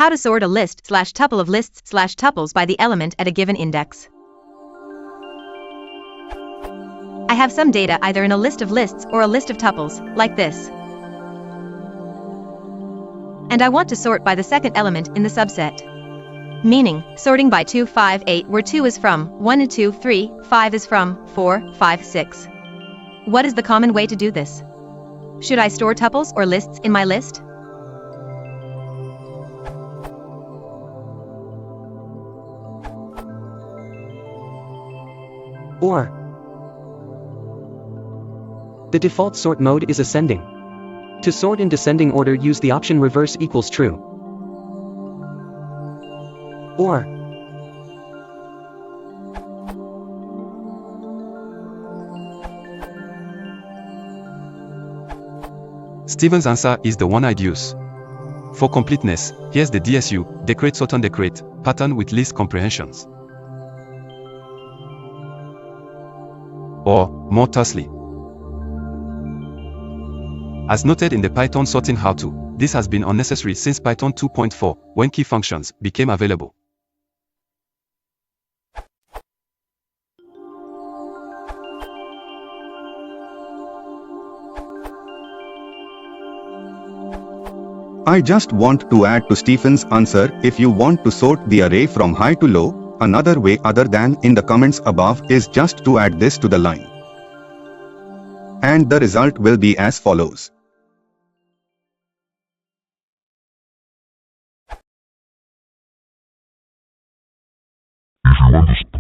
How to sort a list/tuple of lists/tuples by the element at a given index. I have some data either in a list of lists or a list of tuples, like this. And I want to sort by the second element in the subset. Meaning, sorting by 2, 5, 8, where 2 is from 1 and 2, 3, 5 is from 4, 5, 6. What is the common way to do this? Should I store tuples or lists in my list? Or the default sort mode is ascending. To sort in descending order, use the option reverse equals true. Or Steven's answer is the one I'd use. For completeness, here's the DSU, decorate sort on decorate, pattern with list comprehensions. Or, more tersely. As noted in the Python sorting how-to, this has been unnecessary since Python 2.4, when key functions became available. I just want to add to Stephen's answer, if you want to sort the array from high to low, another way other than in the comments above is just to add this to the line. And the result will be as follows. If you want to